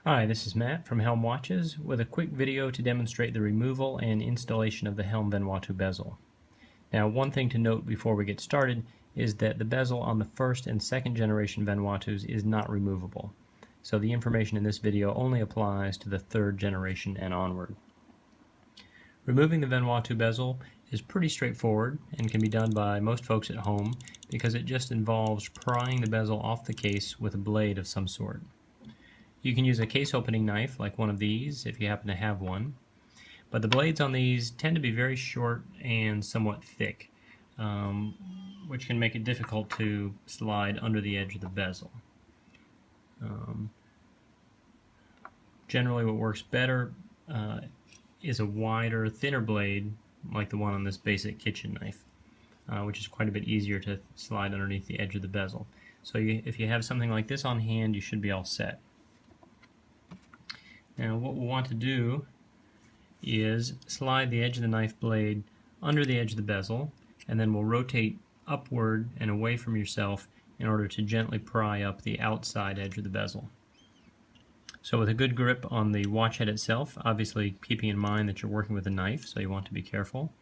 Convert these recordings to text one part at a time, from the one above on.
Hi, this is Matt from HELM Watches with a quick video to demonstrate the removal and installation of the HELM Vanuatu bezel. Now, one thing to note before we get started is that the bezel on the first and second generation Vanuatus is not removable. So the information in this video only applies to the third generation and onward. Removing the Vanuatu bezel is pretty straightforward and can be done by most folks at home because it just involves prying the bezel off the case with a blade of some sort. You can use a case opening knife like one of these if you happen to have one, but the blades on these tend to be very short and somewhat thick, which can make it difficult to slide under the edge of the bezel. Generally what works better is a wider, thinner blade like the one on this basic kitchen knife, which is quite a bit easier to slide underneath the edge of the bezel. So if you have something like this on hand, you should be all set. Now what we'll want to do is slide the edge of the knife blade under the edge of the bezel, and then we'll rotate upward and away from yourself in order to gently pry up the outside edge of the bezel. So with a good grip on the watch head itself, obviously keeping in mind that you're working with a knife, so you want to be careful,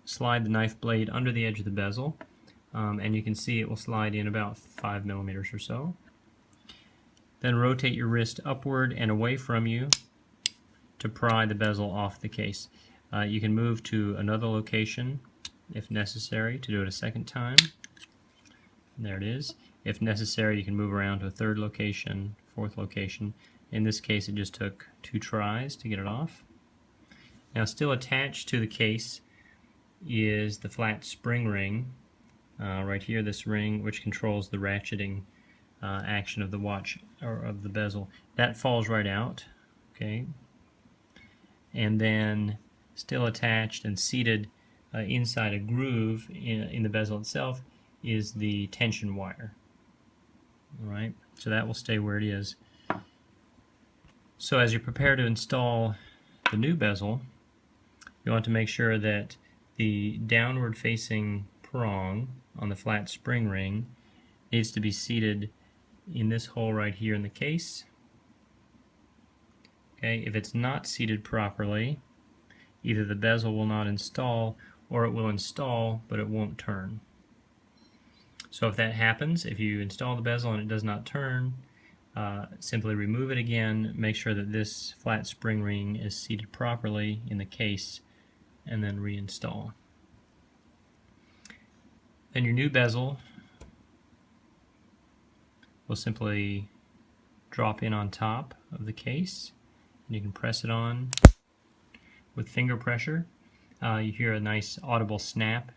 slide the knife blade under the edge of the bezel, and you can see it will slide in about 5 millimeters or so. Then rotate your wrist upward and away from you to pry the bezel off the case. You can move to another location if necessary to do it a second time. There it is. If necessary, you can move around to a third location, fourth location. In this case, it just took 2 tries to get it off. Now, still attached to the case is the flat spring ring. Right here, this ring which controls the ratcheting action of the watch or of the bezel. That falls right out, okay? And then still attached and seated inside a groove in the bezel itself is the tension wire. All right, so that will stay where it is. So as you prepare to install the new bezel, you want to make sure that the downward facing prong on the flat spring ring needs to be seated in this hole right here in the case. Okay, if it's not seated properly, either the bezel will not install or it will install but it won't turn. So if that happens, if you install the bezel and it does not turn, simply remove it again, make sure that this flat spring ring is seated properly in the case, and then reinstall. Then your new bezel will simply drop in on top of the case, and you can press it on with finger pressure. You hear a nice audible snap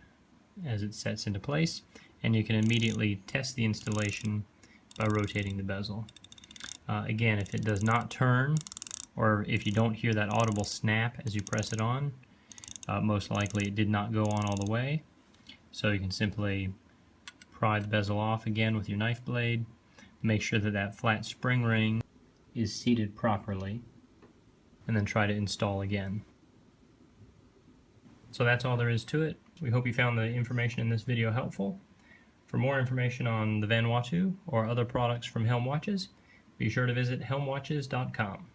as it sets into place, and you can immediately test the installation by rotating the bezel. Again, if it does not turn, or if you don't hear that audible snap as you press it on, most likely it did not go on all the way. So you can simply pry the bezel off again with your knife blade. Make sure that that flat spring ring is seated properly, and then try to install again. So that's all there is to it. We hope you found the information in this video helpful. For more information on the Vanuatu or other products from HELM Watches, be sure to visit helmwatches.com.